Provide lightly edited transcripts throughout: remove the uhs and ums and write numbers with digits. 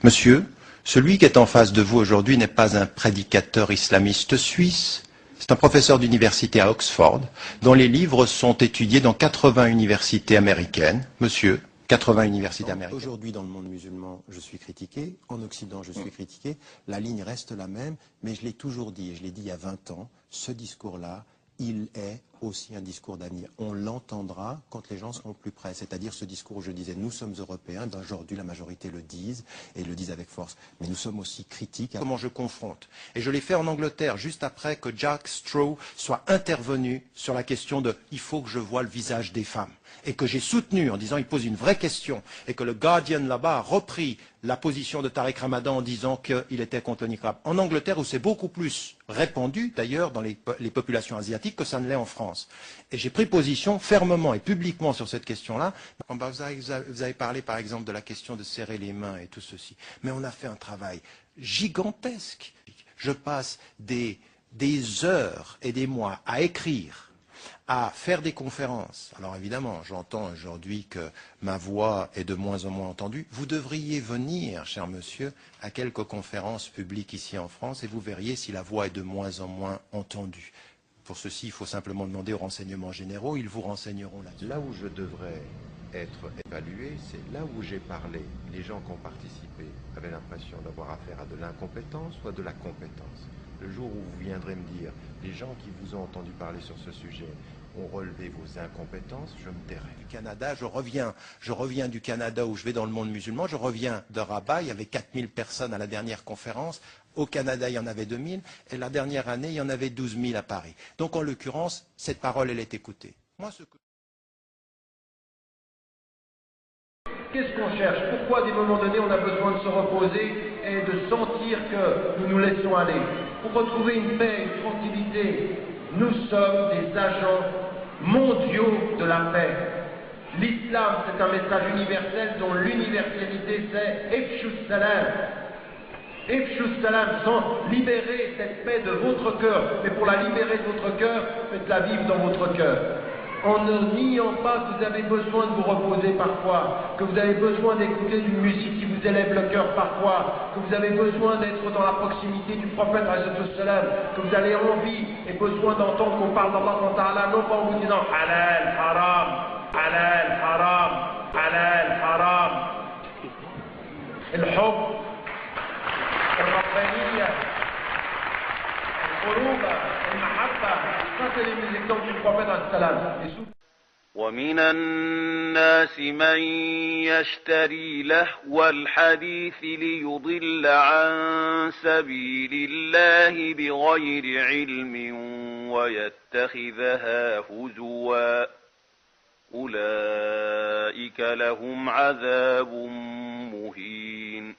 Monsieur, celui qui est en face de vous aujourd'hui n'est pas un prédicateur islamiste suisse. C'est un professeur d'université à Oxford, dont les livres sont étudiés dans 80 universités américaines. Monsieur, 80 universités américaines. Aujourd'hui, dans le monde musulman, je suis critiqué. En Occident, je suis critiqué. La ligne reste la même, mais je l'ai toujours dit, et je l'ai dit il y a 20 ans, ce discours-là, il est aussi un discours d'avenir. On l'entendra quand les gens seront plus près. C'est-à-dire ce discours où je disais, nous sommes européens, aujourd'hui la majorité le disent, et le disent avec force. Mais nous sommes aussi critiques. Comment je confronte. Et je l'ai fait en Angleterre, juste après que Jack Straw soit intervenu sur la question de « il faut que je voie le visage des femmes ». Et que j'ai soutenu en disant « il pose une vraie question ». Et que le Guardian là-bas a repris la position de Tariq Ramadan en disant qu'il était contre le niqab. En Angleterre, où c'est beaucoup plus répandu, d'ailleurs, dans les populations asiatiques, que ça ne l'est en France. Et j'ai pris position fermement et publiquement sur cette question-là. Vous avez parlé, par exemple, de la question de serrer les mains et tout ceci. Mais on a fait un travail gigantesque. Je passe des heures et des mois à écrire, à faire des conférences. Alors évidemment, j'entends aujourd'hui que ma voix est de moins en moins entendue. Vous devriez venir, cher monsieur, à quelques conférences publiques ici en France et vous verriez si la voix est de moins en moins entendue. Pour ceci, il faut simplement demander aux renseignements généraux, ils vous renseigneront là-dessus. Là où je devrais être évalué, c'est là où j'ai parlé. Les gens qui ont participé avaient l'impression d'avoir affaire à de l'incompétence ou à de la compétence. Le jour où vous viendrez me dire, les gens qui vous ont entendu parler sur ce sujet ont relevé vos incompétences, je me tairai. Du Canada, je reviens du Canada où je vais dans le monde musulman, je reviens de Rabat, il y avait 4000 personnes à la dernière conférence, au Canada il y en avait 2000, et la dernière année il y en avait 12 000 à Paris. Donc en l'occurrence, cette parole elle est écoutée. Moi, Qu'est-ce qu'on cherche? Pourquoi, à des moments donnés, on a besoin de se reposer et de sentir que nous nous laissons aller? Pour retrouver une paix, une tranquillité. Nous sommes des agents mondiaux de la paix. L'islam, c'est un message universel dont l'universalité, c'est Ifshus Salam. Ifshus Salam, sans libérer cette paix de votre cœur. Mais pour la libérer de votre cœur, faites-la vivre dans votre cœur. En ne niant pas que vous avez besoin de vous reposer parfois, que vous avez besoin d'écouter d'une musique qui vous élève le cœur parfois, que vous avez besoin d'être dans la proximité du prophète, que vous avez envie et besoin d'entendre qu'on parle d'Allah, non pas en vous disant halal, haram, halal, haram, halal, haram. الحب الربانية القلوب المحبة. Ça, c'est les exemples du prophète sallam. ومن الناس من يشتري لهو الحديث ليضل عن سبيل الله بغير علم ويتخذها هزوا أولئك لهم عذاب مهين.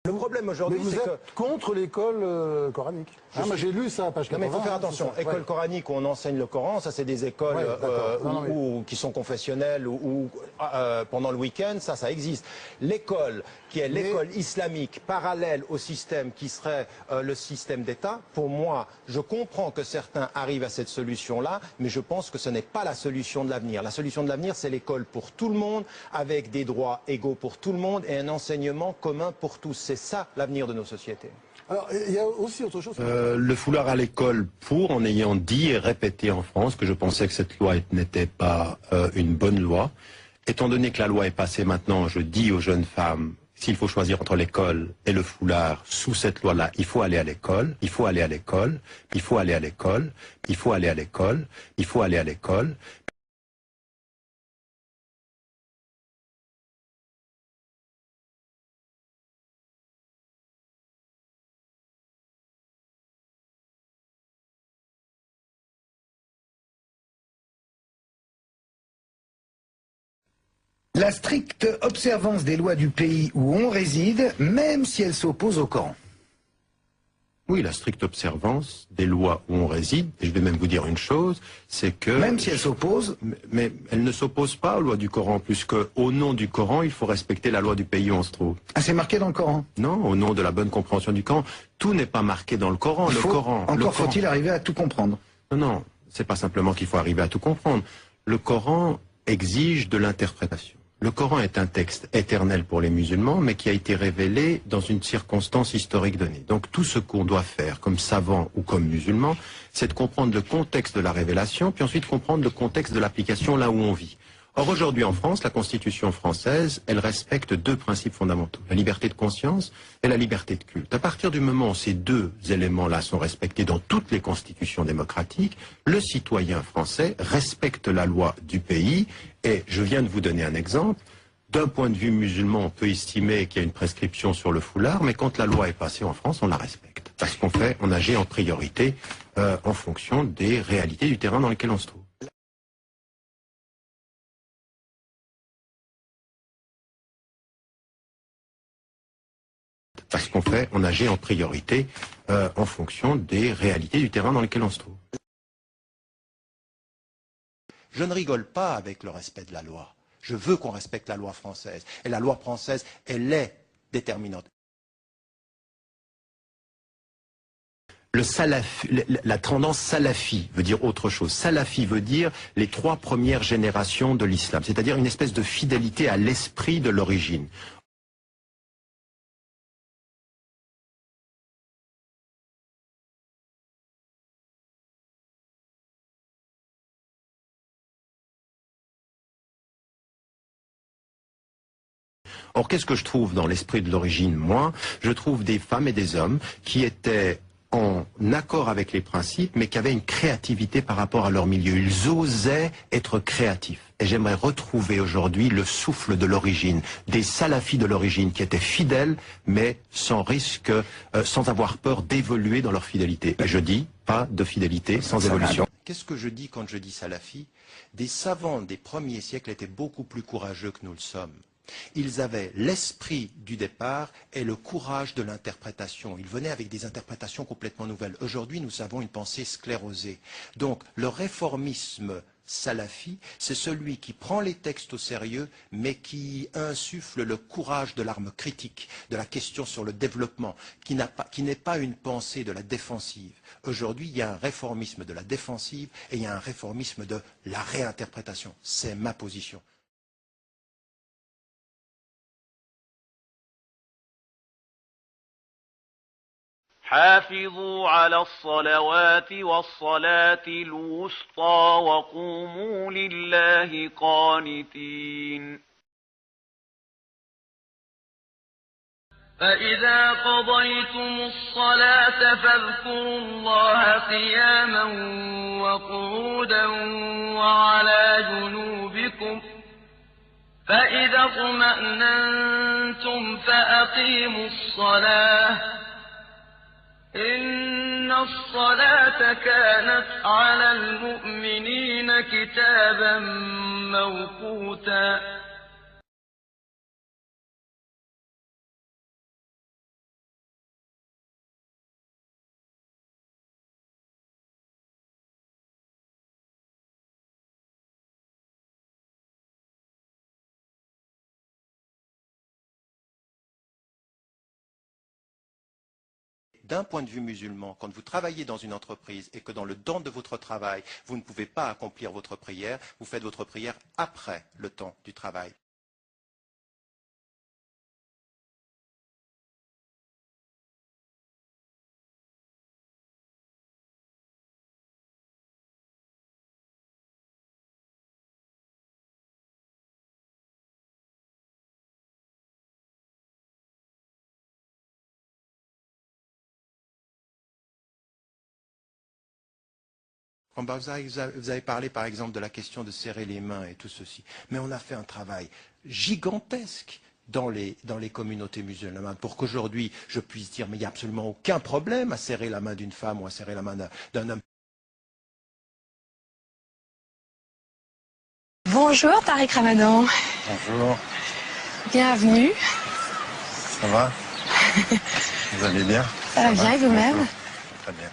le problème aujourd'hui, c'est que... vous êtes contre l'école coranique. Moi j'ai lu ça, page 80. Non, mais il faut faire attention. École coranique où on enseigne le Coran, ça c'est des écoles qui sont confessionnelles ou pendant le week-end, ça existe. L'école qui est l'école islamique parallèle au système qui serait le système d'État, pour moi, je comprends que certains arrivent à cette solution-là, mais je pense que ce n'est pas la solution de l'avenir. La solution de l'avenir, c'est l'école pour tout le monde, avec des droits égaux pour tout le monde et un enseignement commun pour tous. C'est ça l'avenir de nos sociétés. Alors, il y a aussi autre chose. Le foulard à l'école en ayant dit et répété en France que je pensais que cette loi n'était pas une bonne loi. Étant donné que la loi est passée maintenant, je dis aux jeunes femmes, s'il faut choisir entre l'école et le foulard, sous cette loi-là, il faut aller à l'école, il faut aller à l'école, il faut aller à l'école, il faut aller à l'école, il faut aller à l'école. La stricte observance des lois du pays où on réside, même si elles s'opposent au Coran. Oui, la stricte observance des lois où on réside. Et je vais même vous dire une chose, c'est que... Même si elles s'opposent? Mais elles ne s'opposent pas aux lois du Coran, puisque au nom du Coran, il faut respecter la loi du pays où on se trouve. Ah, c'est marqué dans le Coran? Non, au nom de la bonne compréhension du Coran. Tout n'est pas marqué dans le Coran. Encore faut-il arriver à tout comprendre? Non, c'est pas simplement qu'il faut arriver à tout comprendre. Le Coran exige de l'interprétation. Le Coran est un texte éternel pour les musulmans, mais qui a été révélé dans une circonstance historique donnée. Donc tout ce qu'on doit faire, comme savant ou comme musulman, c'est de comprendre le contexte de la révélation, puis ensuite comprendre le contexte de l'application là où on vit. Or aujourd'hui en France, la Constitution française, elle respecte deux principes fondamentaux, la liberté de conscience et la liberté de culte. À partir du moment où ces deux éléments-là sont respectés dans toutes les constitutions démocratiques, le citoyen français respecte la loi du pays, et je viens de vous donner un exemple. D'un point de vue musulman, on peut estimer qu'il y a une prescription sur le foulard, mais quand la loi est passée en France, on la respecte. Parce qu'on fait, on agit en priorité en fonction des réalités du terrain dans lequel on se trouve. Parce qu'on fait, on agit en priorité en fonction des réalités du terrain dans lequel on se trouve. Je ne rigole pas avec le respect de la loi. Je veux qu'on respecte la loi française. Et la loi française, elle est déterminante. La tendance salafi veut dire autre chose. Salafi veut dire les 3 premières générations de l'islam, c'est-à-dire une espèce de fidélité à l'esprit de l'origine. Or, qu'est-ce que je trouve dans l'esprit de l'origine, moi? Je trouve des femmes et des hommes qui étaient en accord avec les principes, mais qui avaient une créativité par rapport à leur milieu. Ils osaient être créatifs. Et j'aimerais retrouver aujourd'hui le souffle de l'origine, des salafis de l'origine qui étaient fidèles, mais sans risque, sans avoir peur d'évoluer dans leur fidélité. Et je dis, pas de fidélité sans évolution. Qu'est-ce que je dis quand je dis salafi? Des savants des premiers siècles étaient beaucoup plus courageux que nous le sommes. Ils avaient l'esprit du départ et le courage de l'interprétation. Ils venaient avec des interprétations complètement nouvelles. Aujourd'hui, nous avons une pensée sclérosée. Donc, le réformisme salafi, c'est celui qui prend les textes au sérieux, mais qui insuffle le courage de l'arme critique, de la question sur le développement, qui n'est pas une pensée de la défensive. Aujourd'hui, il y a un réformisme de la défensive et il y a un réformisme de la réinterprétation. C'est ma position. حافظوا على الصلوات والصلاة الوسطى وقوموا لله قانتين فإذا قضيتم الصلاة فاذكروا الله قياما وقعودا وعلى جنوبكم فإذا اطمأننتم فأقيموا الصلاة إن الصلاة كانت على المؤمنين كتابا موقوتا D'un point de vue musulman, quand vous travaillez dans une entreprise et que dans le temps de votre travail, vous ne pouvez pas accomplir votre prière, vous faites votre prière après le temps du travail. Vous avez parlé par exemple de la question de serrer les mains et tout ceci. Mais on a fait un travail gigantesque dans les communautés musulmanes pour qu'aujourd'hui je puisse dire mais il n'y a absolument aucun problème à serrer la main d'une femme ou à serrer la main d'un homme. Bonjour Tariq Ramadan. Bonjour. Bienvenue. Ça va? Vous allez bien? Ça va bien et vous-même? Bonjour. Très bien.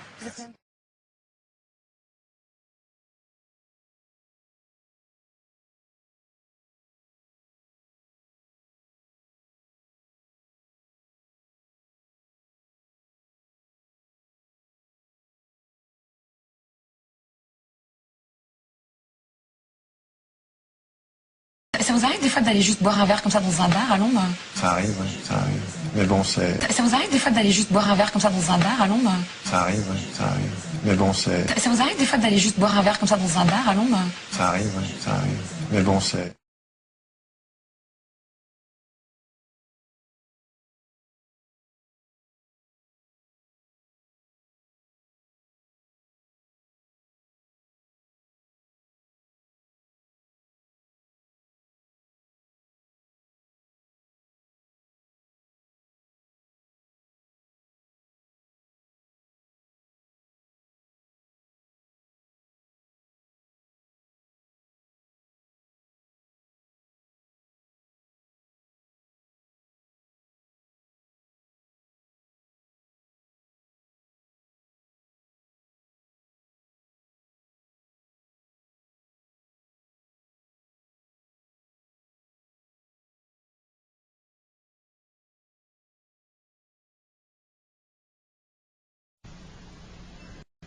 Ça vous arrive des fois d'aller juste boire un verre comme ça dans un bar à Londres? Ça arrive, oui, ça arrive. Mais bon, c'est... Ça vous arrive des fois d'aller juste boire un verre comme ça dans un bar à Londres? Ça arrive, oui, ça arrive. Mais bon, c'est... Ça vous arrive des fois d'aller juste boire un verre comme ça dans un bar à Londres? Ça arrive, oui, ça arrive. Mais bon, c'est...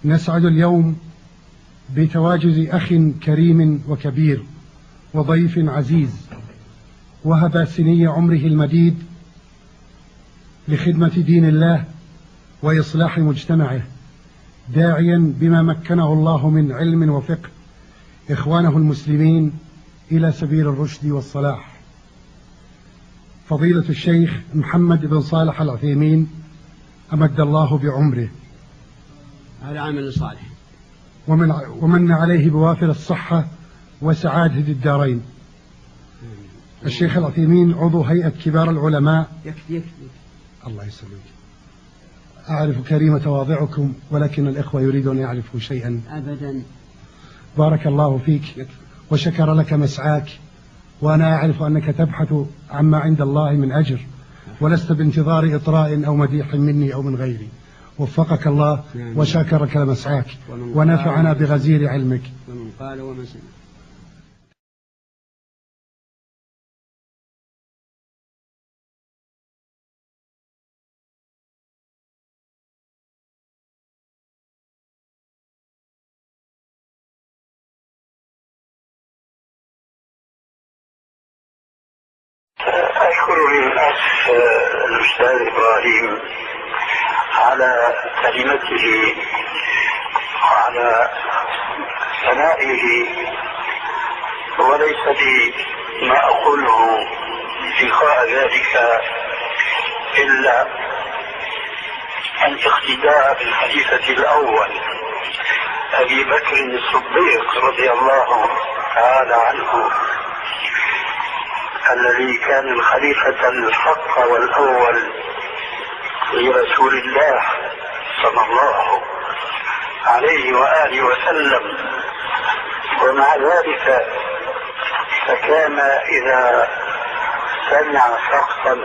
نسعد اليوم بتواجد أخ كريم وكبير وضيف عزيز وهب سني عمره المديد لخدمة دين الله وإصلاح مجتمعه، داعيا بما مكنه الله من علم وفقه إخوانه المسلمين إلى سبيل الرشد والصلاح. فضيلة الشيخ محمد بن صالح العثيمين أمد الله بعمره على عمل صالح ومن عليه بوافر الصحة وسعادة الدارين. الشيخ العثيمين عضو هيئة كبار العلماء. يكفي الله يسلمك. أعرف كريم تواضعكم ولكن الإخوة يريدون أن يعرفوا شيئا. أبدا. بارك الله فيك وشكر لك مسعاك، وأنا أعرف أنك تبحث عما عند الله من أجر ولست بانتظار إطراء أو مديح مني أو من غيري. وفقك الله وشاكرك لمسعاك ونفعنا بغزير علمك. ومن قال ومن سمع. أشكر الأخ الأستاذ إبراهيم على كلمته وعلى ثنائه، وليس لي ما أقوله لقاء ذلك إلا الاقتداء بالخليفة الأول أبي بكر الصديق رضي الله تعالى عنه، الذي كان الخليفة الحق والأول لرسول الله صلى الله عليه وآله وسلم. ومع ذلك فكان إذا سمع شخصا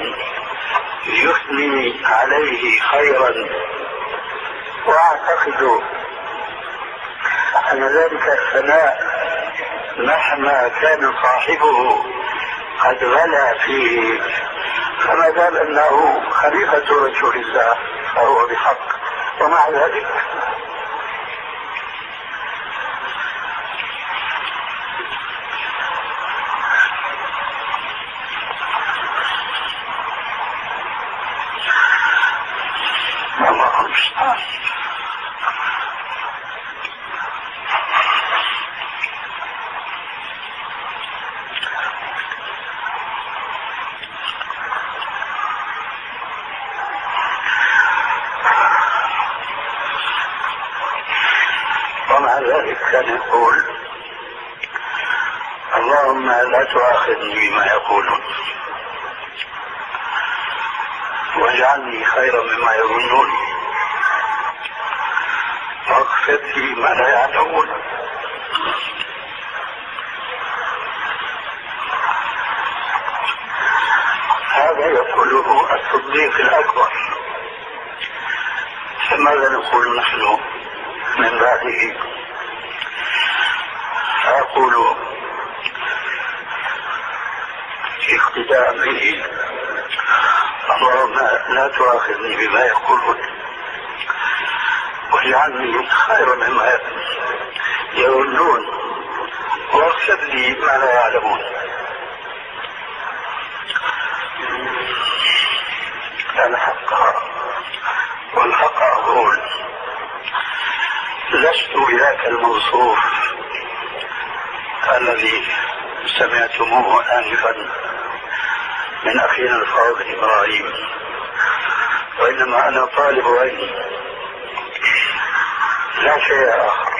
يثني عليه خيرا، وأعتقد أن ذلك الثناء مهما كان صاحبه قد غلا فيه، فما دام أنه خليفة رسول الله فهو بحق. ومع ذلك الله المستعان. ومع ذلك كان يقول: اللهم لا تؤاخذني بما يقولون واجعلني خيرا مما يظنون واغفر لي ما لا يعلمون. هذا يقوله الصديق الأكبر فماذا نقول نحن من بعده؟ أقول اقتداء به: اللهم لا تؤاخذني بما يقولون واجعلني خيرا مما يقولون واغفر لي ما لا يعلمون. الحق والحق أقول: لست بذاك الموصوف الذي سمعتموه آنفا من أخينا الفاضل إبراهيم، وإنما أنا طالب علم لا شيء آخر.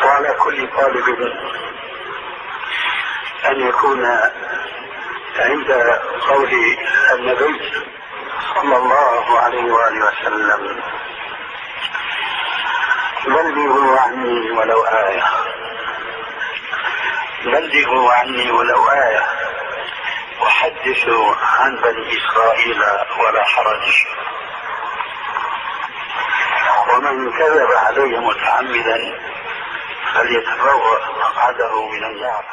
وعلى كل طالب أن يكون عند قول النبي صلى الله عليه وآله وسلم: بلغوا عني ولو آية، بلغوا عني ولو آية، وحدثوا عن بني إسرائيل ولا حرج، ومن كذب علي متعمدا فليتبوأ مقعده من النار.